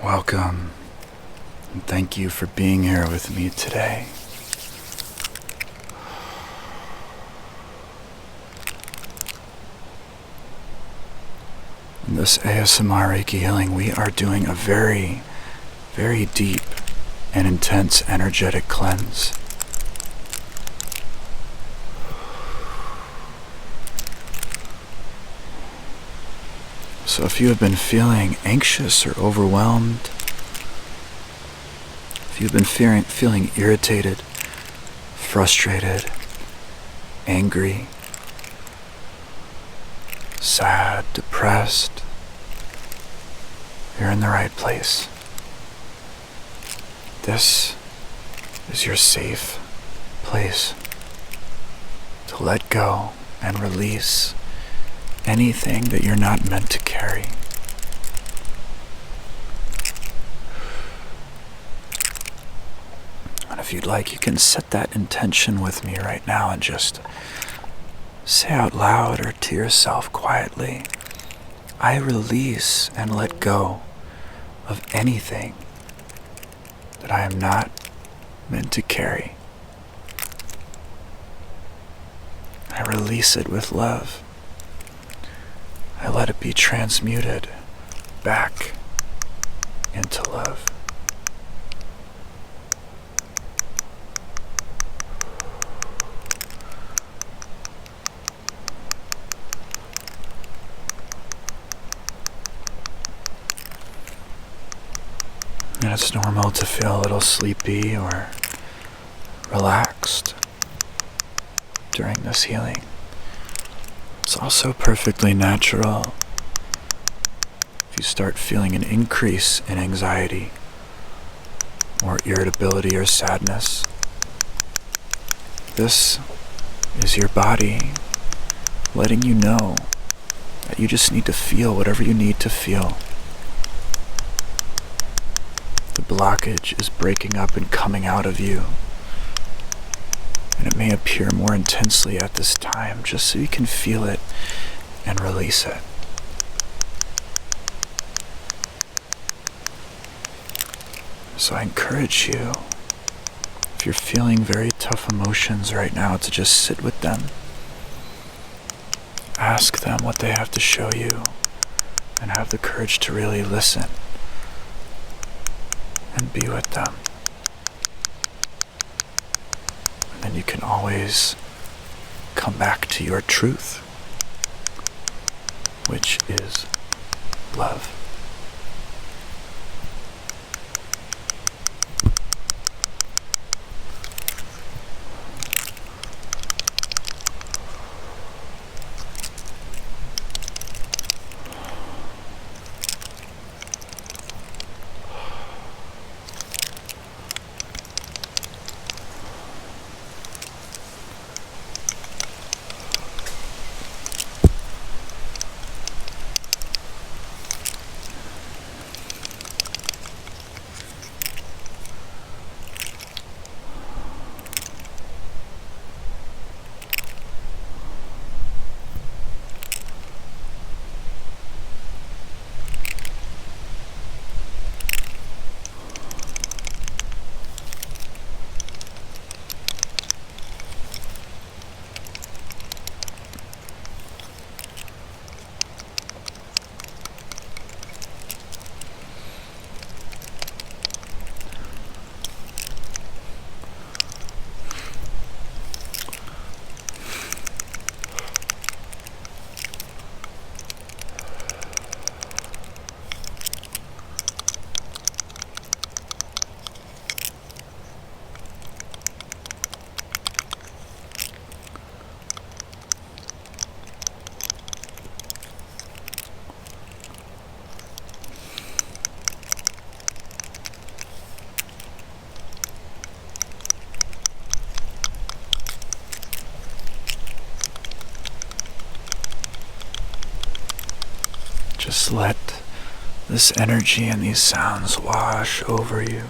Welcome, and thank you for being here with me today. In this ASMR Reiki healing, we are doing a very, very deep and intense energetic cleanse. So if you have been feeling anxious or overwhelmed, if you've been feeling irritated, frustrated, angry, sad, depressed, you're in the right place. This is your safe place to let go and release anything that you're not meant to carry. And if you'd like, you can set that intention with me right now and just say out loud or to yourself quietly, I release and let go of anything that I am not meant to carry. I release it with love. I let it be transmuted back into love. And it's normal to feel a little sleepy or relaxed during this healing. It's also perfectly natural if you start feeling an increase in anxiety or irritability or sadness. This is your body letting you know that you just need to feel whatever you need to feel. The blockage is breaking up and coming out of you. And it may appear more intensely at this time, just so you can feel it and release it. So I encourage you, if you're feeling very tough emotions right now, to just sit with them. Ask them what they have to show you, and have the courage to really listen and be with them. And you can always come back to your truth, which is love. Just let this energy and these sounds wash over you.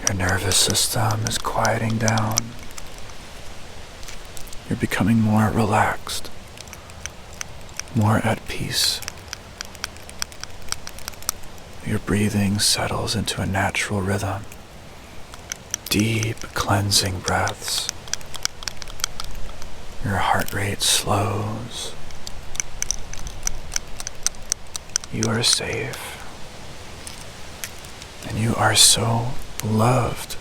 Your nervous system is quieting down. You're becoming more relaxed, more at peace, Your breathing settles into a natural rhythm. Deep cleansing breaths. Your heart rate slows. You are safe. And you are so loved.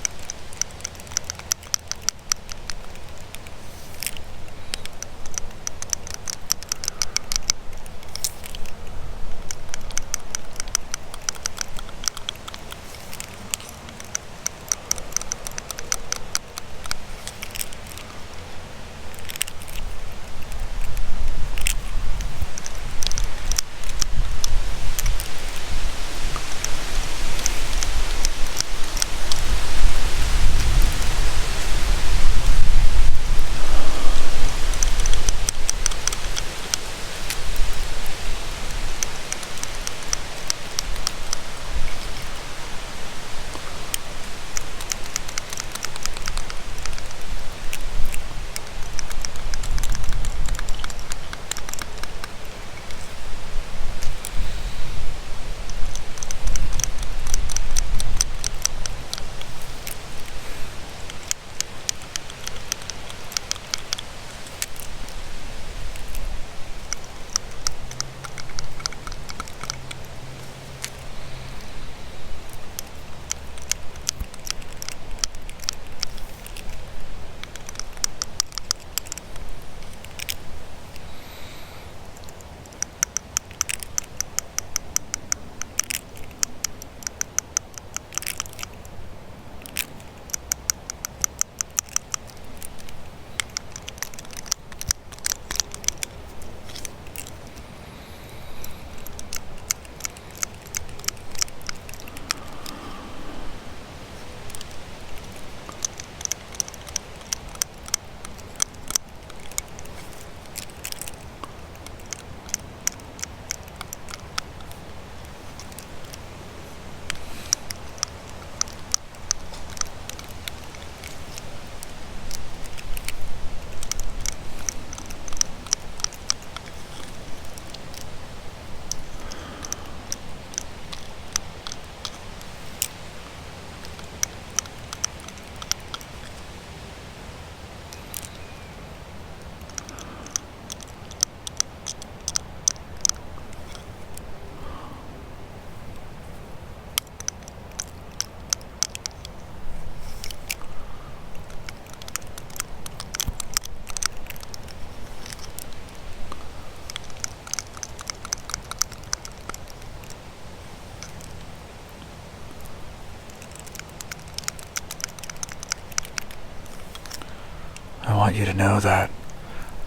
I want you to know that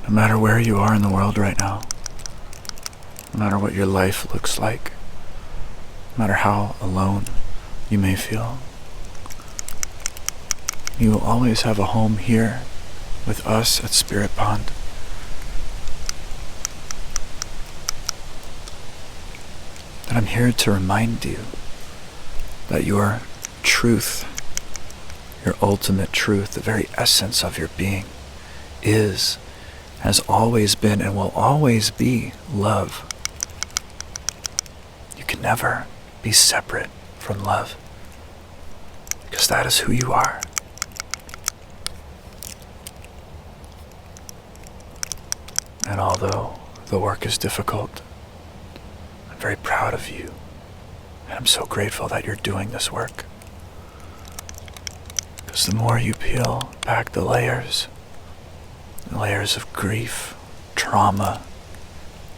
no matter where you are in the world right now, no matter what your life looks like, no matter how alone you may feel, you will always have a home here with us at Spirit Bond. And I'm here to remind you that your truth, your ultimate truth, the very essence of your being, has always been, and will always be love. You can never be separate from love, because that is who you are. And although the work is difficult, I'm very proud of you, and I'm so grateful that you're doing this work. Because the more you peel back the layers of grief, trauma,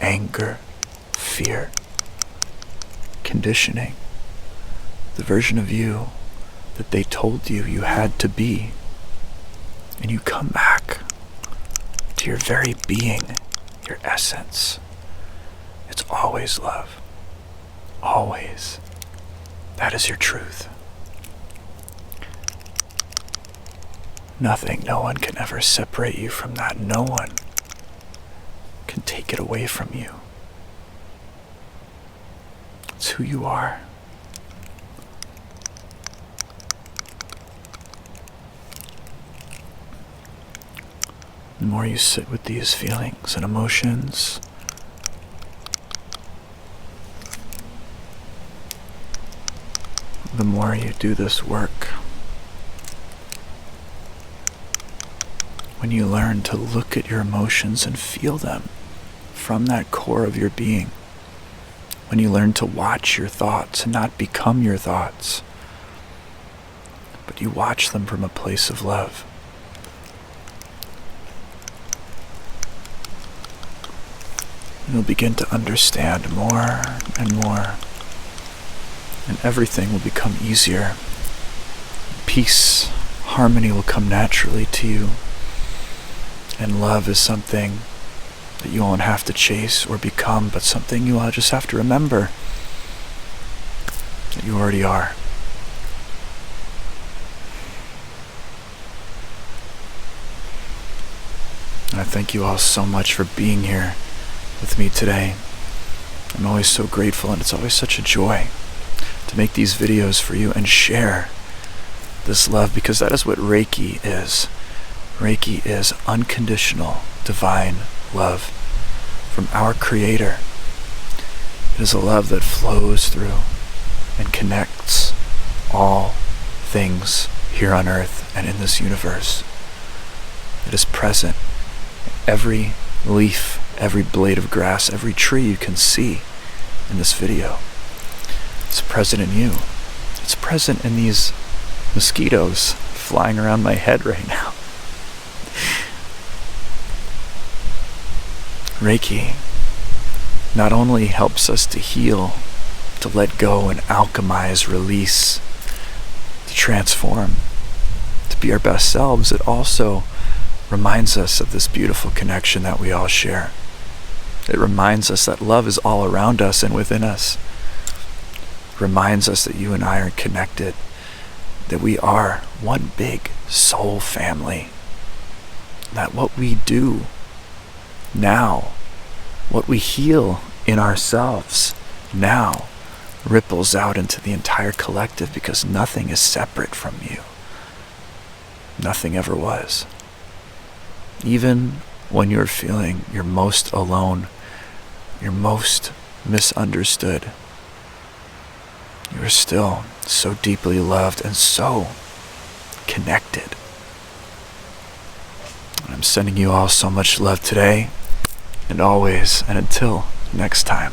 anger, fear, conditioning, the version of you that they told you you had to be, and you come back to your very being, your essence, it's always love. Always. That is your truth. Nothing, no one can ever separate you from that. No one can take it away from you. It's who you are. The more you sit with these feelings and emotions, the more you do this work, when you learn to look at your emotions and feel them from that core of your being, when you learn to watch your thoughts and not become your thoughts, but you watch them from a place of love, you'll begin to understand more and more, and everything will become easier. Peace, harmony will come naturally to you, and love is something that you won't have to chase or become, but something you all just have to remember that you already are. And I thank you all so much for being here with me today. I'm always so grateful, and it's always such a joy to make these videos for you and share this love, because that is what Reiki is. Reiki is unconditional, divine love from our Creator. It is a love that flows through and connects all things here on earth and in this universe. It is present in every leaf, every blade of grass, every tree you can see in this video. It's present in you. It's present in these mosquitoes flying around my head right now. Reiki not only helps us to heal, to let go and alchemize, release, to transform, to be our best selves, it also reminds us of this beautiful connection that we all share. It reminds us that love is all around us and within us. It reminds us that you and I are connected, that we are one big soul family, that what we do now, what we heal in ourselves now, ripples out into the entire collective, because nothing is separate from you. Nothing ever was. Even when you're feeling your most alone, you're most misunderstood, you are still so deeply loved and so connected. I'm sending you all so much love today and always, and until next time.